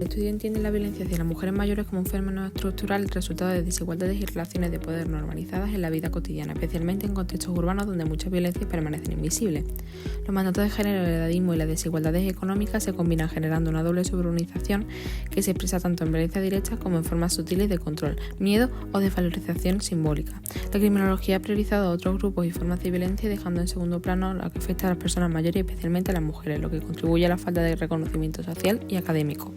estudio entiende la violencia hacia las mujeres mayores como un fenómeno estructural resultado de desigualdades y relaciones de poder normalizadas en la vida cotidiana, especialmente en contextos urbanos donde muchas violencias permanecen invisibles. Los mandatos de género, el edadismo y las desigualdades económicas se combinan generando una doble sobrehumanización que se expresa tanto en violencia directa como en formas sutiles de control, miedo o desvalorización simbólica. La criminología ha priorizado a otros grupos y formas de violencia, dejando en segundo plano lo que afecta a las personas mayores y especialmente a las mujeres, lo que contribuye a la falta de reconocimiento social y académico.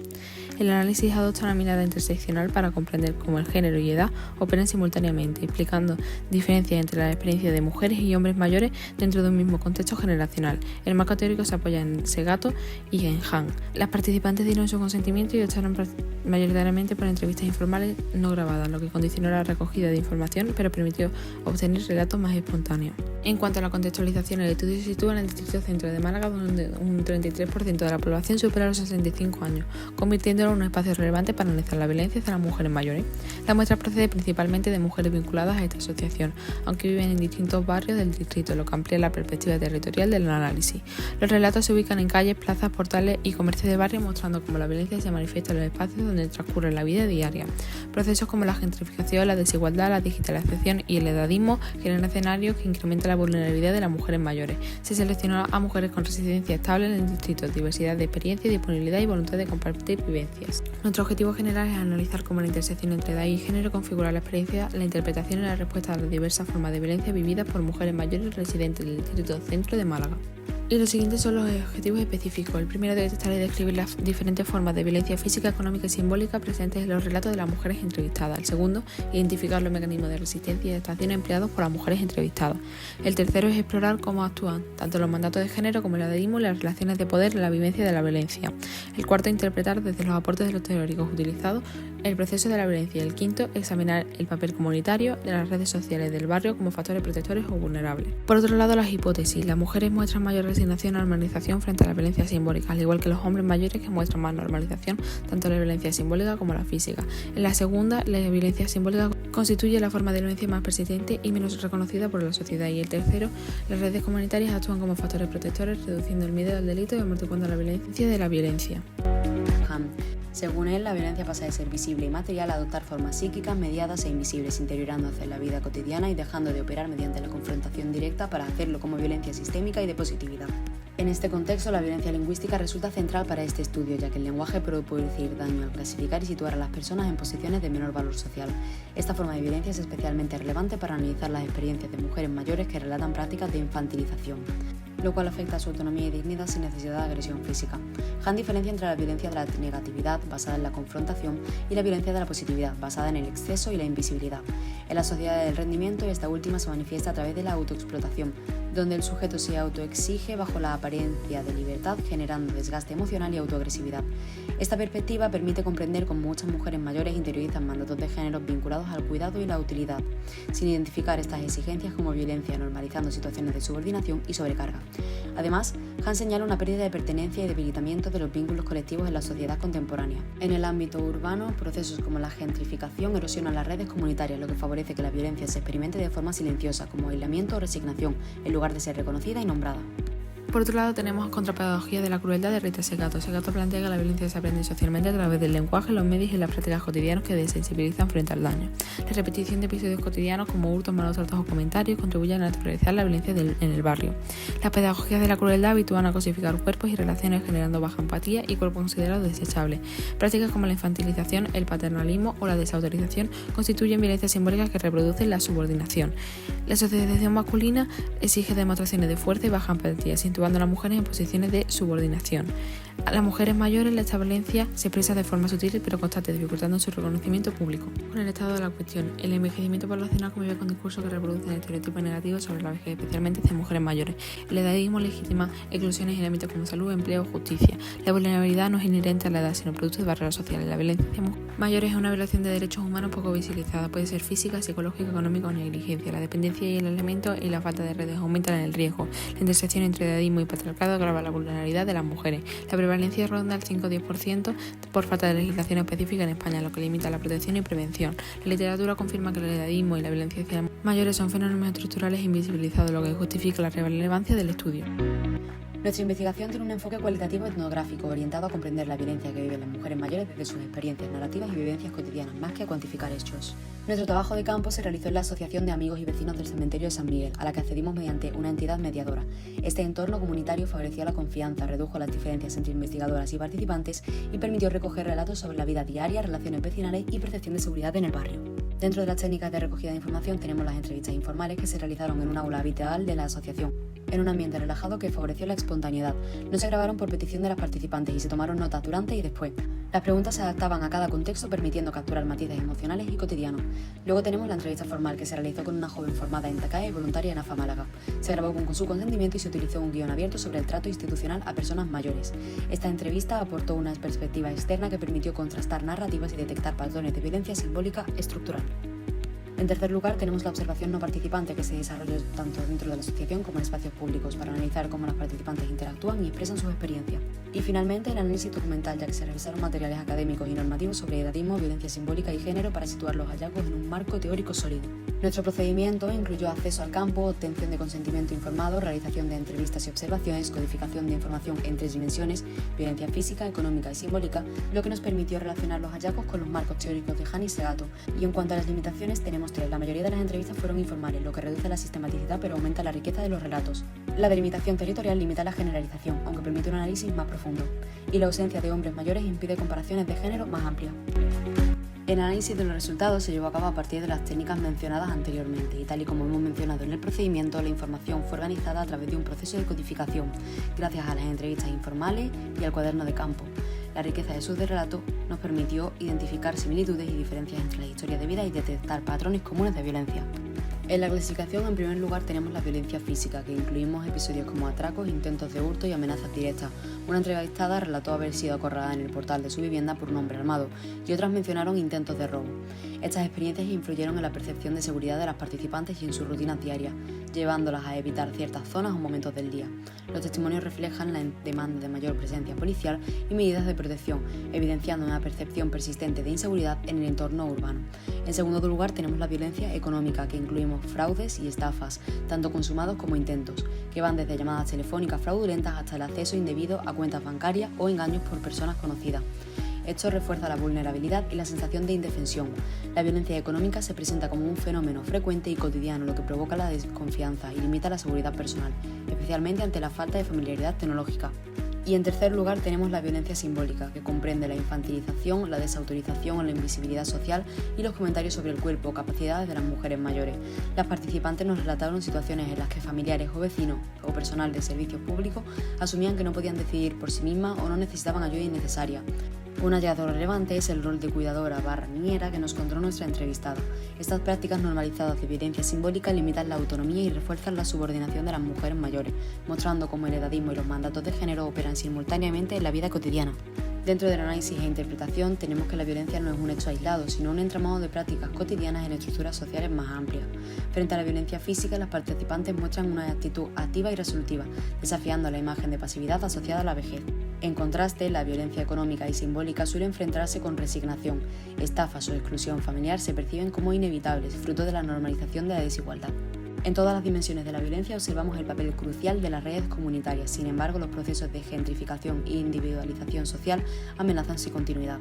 El análisis adopta una mirada interseccional para comprender cómo el género y edad operan simultáneamente, explicando diferencias entre las experiencias de mujeres y hombres mayores dentro de un mismo contexto generacional. El marco teórico se apoya en Segato y en Han. Las participantes dieron su consentimiento y optaron mayoritariamente por entrevistas informales no grabadas, lo que condicionó la recogida de información, pero permitió obtener relatos más espontáneos. En cuanto a la contextualización, el estudio se sitúa en el distrito centro de Málaga, donde un 33% de la población supera los 65 años, convirtiéndolo en un espacio relevante para analizar la violencia hacia las mujeres mayores. La muestra procede principalmente de mujeres vinculadas a esta asociación, aunque viven en distintos barrios del distrito, lo que amplía la perspectiva territorial del análisis. Los relatos se ubican en calles, plazas, portales y comercios de barrio, mostrando cómo la violencia se manifiesta en los espacios donde transcurre la vida diaria. Procesos como la gentrificación, la desigualdad, la digitalización y el edadismo generan escenarios que incrementan la vulnerabilidad de las mujeres mayores. Se seleccionó a mujeres con residencia estable en el distrito, diversidad de experiencia, disponibilidad y voluntad de compartir vivencias. Nuestro objetivo general es analizar cómo la intersección entre edad y género configura la experiencia, la interpretación y la respuesta a las diversas formas de violencia vividas por mujeres mayores residentes del distrito centro de Málaga. Y los siguientes son los objetivos específicos. El primero, detectar y describir las diferentes formas de violencia física, económica y simbólica presentes en los relatos de las mujeres entrevistadas. El segundo, identificar los mecanismos de resistencia y adaptación empleados por las mujeres entrevistadas. El tercero es explorar cómo actúan tanto los mandatos de género como el edadismo y las relaciones de poder en la vivencia de la violencia. El cuarto, interpretar desde los aportes de los teóricos utilizados el proceso de la violencia. El quinto, examinar el papel comunitario de las redes sociales del barrio como factores protectores o vulnerables. Por otro lado, las hipótesis. Las mujeres muestran mayor resignación y normalización frente a la violencia simbólica, al igual que los hombres mayores, que muestran más normalización tanto la violencia simbólica como la física. En la segunda, la violencia simbólica constituye la forma de violencia más persistente y menos reconocida por la sociedad. Y el tercero, las redes comunitarias actúan como factores protectores, reduciendo el miedo al delito y amortiguando la violencia de la violencia. Según él, la violencia pasa de ser visible y material a adoptar formas psíquicas, mediadas e invisibles, interiorándose en la vida cotidiana y dejando de operar mediante la confrontación directa para hacerlo como violencia sistémica y de positividad. En este contexto, la violencia lingüística resulta central para este estudio, ya que el lenguaje puede producir daño al clasificar y situar a las personas en posiciones de menor valor social. Esta forma de violencia es especialmente relevante para analizar las experiencias de mujeres mayores que relatan prácticas de infantilización, lo cual afecta a su autonomía y dignidad sin necesidad de agresión física. Han diferencia entre la violencia de la negatividad, basada en la confrontación, y la violencia de la positividad, basada en el exceso y la invisibilidad. En la sociedad del rendimiento, esta última se manifiesta a través de la autoexplotación, donde el sujeto se autoexige bajo la apariencia de libertad, generando desgaste emocional y autoagresividad. Esta perspectiva permite comprender cómo muchas mujeres mayores interiorizan mandatos de género vinculados al cuidado y la utilidad, sin identificar estas exigencias como violencia, normalizando situaciones de subordinación y sobrecarga. Además, Han señala una pérdida de pertenencia y debilitamiento de los vínculos colectivos en la sociedad contemporánea. En el ámbito urbano, procesos como la gentrificación erosionan las redes comunitarias, lo que favorece que la violencia se experimente de forma silenciosa, como aislamiento o resignación, en lugar de ser reconocida y nombrada. Por otro lado, tenemos Contrapedagogía de la crueldad de Rita Segato. Segato plantea que la violencia se aprende socialmente a través del lenguaje, los medios y las prácticas cotidianas que desensibilizan frente al daño. La repetición de episodios cotidianos como hurtos, malos tratos o comentarios contribuyen a naturalizar la violencia en el barrio. Las pedagogías de la crueldad habitúan a cosificar cuerpos y relaciones generando baja empatía y cuerpos considerados desechables. Prácticas como la infantilización, el paternalismo o la desautorización constituyen violencia simbólica que reproducen la subordinación. La socialización masculina exige demostraciones de fuerza y baja empatía, situando a las mujeres en posiciones de subordinación. A las mujeres mayores esta violencia se expresa de forma sutil pero constante, dificultando su reconocimiento público. Con el estado de la cuestión, el envejecimiento poblacional convive con discursos que reproducen estereotipos negativos sobre la vejez, especialmente hacia mujeres mayores. El edadismo legitima exclusiones en ámbitos como salud, empleo o justicia. La vulnerabilidad no es inherente a la edad, sino producto de barreras sociales. La violencia hacia mayores es una violación de derechos humanos poco visibilizada. Puede ser física, psicológica, económica o negligencia. La dependencia y el aislamiento y la falta de redes aumentan el riesgo. La intersección entre edadismo y patriarcado agrava la vulnerabilidad de las mujeres. La prevalencia ronda el 5-10% por falta de legislación específica en España, lo que limita la protección y prevención. La literatura confirma que el edadismo y la violencia hacia mayores son fenómenos estructurales e invisibilizados, lo que justifica la relevancia del estudio. Nuestra investigación tiene un enfoque cualitativo etnográfico orientado a comprender la violencia que viven las mujeres mayores desde sus experiencias narrativas y vivencias cotidianas, más que a cuantificar hechos. Nuestro trabajo de campo se realizó en la Asociación de Amigos y Vecinos del Cementerio de San Miguel, a la que accedimos mediante una entidad mediadora. Este entorno comunitario favoreció la confianza, redujo las diferencias entre investigadoras y participantes y permitió recoger relatos sobre la vida diaria, relaciones vecinales y percepción de seguridad en el barrio. Dentro de las técnicas de recogida de información tenemos las entrevistas informales que se realizaron en un aula habitual de la asociación, en un ambiente relajado que favoreció la espontaneidad. No se grabaron por petición de las participantes y se tomaron notas durante y después. Las preguntas se adaptaban a cada contexto, permitiendo capturar matices emocionales y cotidianos. Luego tenemos la entrevista formal que se realizó con una joven formada en TACAE y voluntaria en AFA Málaga. Se grabó con su consentimiento y se utilizó un guión abierto sobre el trato institucional a personas mayores. Esta entrevista aportó una perspectiva externa que permitió contrastar narrativas y detectar patrones de violencia simbólica estructural. En tercer lugar, tenemos la observación no participante que se desarrolló tanto dentro de la asociación como en espacios públicos para analizar cómo los participantes interactúan y expresan sus experiencias. Y finalmente, el análisis documental, ya que se revisaron materiales académicos y normativos sobre edadismo, violencia simbólica y género para situar los hallazgos en un marco teórico sólido. Nuestro procedimiento incluyó acceso al campo, obtención de consentimiento informado, realización de entrevistas y observaciones, codificación de información en 3 dimensiones, violencia física, económica y simbólica, lo que nos permitió relacionar los hallazgos con los marcos teóricos de Hani y Segato. Y en cuanto a las limitaciones, tenemos 3. La mayoría de las entrevistas fueron informales, lo que reduce la sistematicidad pero aumenta la riqueza de los relatos. La delimitación territorial limita la generalización, aunque permite un análisis más profundo. Y la ausencia de hombres mayores impide comparaciones de género más amplias. El análisis de los resultados se llevó a cabo a partir de las técnicas mencionadas anteriormente y tal y como hemos mencionado en el procedimiento, la información fue organizada a través de un proceso de codificación, gracias a las entrevistas informales y al cuaderno de campo. La riqueza de sus relatos nos permitió identificar similitudes y diferencias entre las historias de vida y detectar patrones comunes de violencia. En la clasificación, en primer lugar, tenemos la violencia física, que incluimos episodios como atracos, intentos de hurto y amenazas directas. Una entrevistada relató haber sido acorralada en el portal de su vivienda por un hombre armado, y otras mencionaron intentos de robo. Estas experiencias influyeron en la percepción de seguridad de las participantes y en sus rutinas diarias, llevándolas a evitar ciertas zonas o momentos del día. Los testimonios reflejan la demanda de mayor presencia policial y medidas de protección, evidenciando una percepción persistente de inseguridad en el entorno urbano. En segundo lugar, tenemos la violencia económica, que incluimos fraudes y estafas, tanto consumados como intentos, que van desde llamadas telefónicas fraudulentas hasta el acceso indebido a cuentas bancarias o engaños por personas conocidas. Esto refuerza la vulnerabilidad y la sensación de indefensión. La violencia económica se presenta como un fenómeno frecuente y cotidiano, lo que provoca la desconfianza y limita la seguridad personal, especialmente ante la falta de familiaridad tecnológica. Y en tercer lugar tenemos la violencia simbólica, que comprende la infantilización, la desautorización o la invisibilidad social y los comentarios sobre el cuerpo o capacidades de las mujeres mayores. Las participantes nos relataron situaciones en las que familiares o vecinos o personal de servicios públicos asumían que no podían decidir por sí mismas o no necesitaban ayuda innecesaria. Un hallazgo relevante es el rol de cuidadora/niñera que nos contó nuestra entrevistada. Estas prácticas normalizadas de violencia simbólica limitan la autonomía y refuerzan la subordinación de las mujeres mayores, mostrando cómo el edadismo y los mandatos de género operan simultáneamente en la vida cotidiana. Dentro del análisis e interpretación tenemos que la violencia no es un hecho aislado, sino un entramado de prácticas cotidianas en estructuras sociales más amplias. Frente a la violencia física, las participantes muestran una actitud activa y resolutiva, desafiando la imagen de pasividad asociada a la vejez. En contraste, la violencia económica y simbólica suele enfrentarse con resignación. Estafas o exclusión familiar se perciben como inevitables, fruto de la normalización de la desigualdad. En todas las dimensiones de la violencia observamos el papel crucial de las redes comunitarias. Sin embargo, los procesos de gentrificación e individualización social amenazan su continuidad.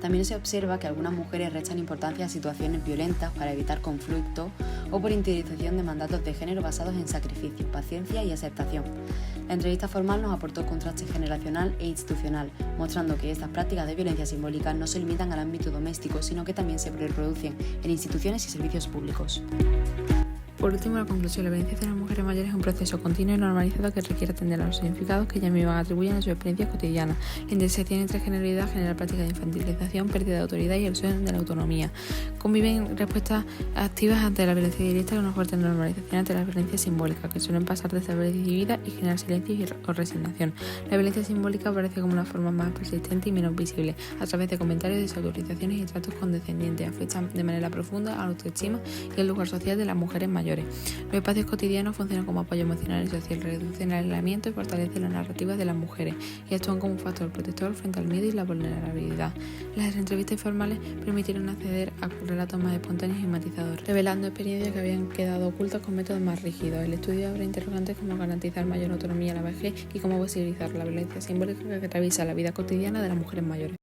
También se observa que algunas mujeres restan importancia a situaciones violentas para evitar conflictos o por interiorización de mandatos de género basados en sacrificio, paciencia y aceptación. La entrevista formal nos aportó contraste generacional e institucional, mostrando que estas prácticas de violencia simbólica no se limitan al ámbito doméstico, sino que también se reproducen en instituciones y servicios públicos. Por último, la conclusión: la violencia de las mujeres mayores es un proceso continuo y normalizado que requiere atender a los significados que ellas mismas atribuyen a sus experiencias cotidianas. La intersección entre generalidad genera prácticas de infantilización, pérdida de autoridad y erosión de la autonomía. Conviven respuestas activas ante la violencia directa con una fuerte normalización ante la violencia simbólica, que suelen pasar desapercibidas y generar silencio o resignación. La violencia simbólica aparece como una forma más persistente y menos visible, a través de comentarios, desautorizaciones y tratos condescendientes. Afectan de manera profunda a la autoestima y el lugar social de las mujeres mayores. mayores. Los espacios cotidianos funcionan como apoyo emocional y social, reducen el aislamiento y fortalecen las narrativas de las mujeres y actúan como un factor protector frente al miedo y la vulnerabilidad. Las entrevistas informales permitieron acceder a relatos más espontáneos y matizadores, revelando experiencias que habían quedado ocultas con métodos más rígidos. El estudio abre interrogantes como garantizar mayor autonomía a la vejez y cómo visibilizar la violencia simbólica que atraviesa la vida cotidiana de las mujeres mayores.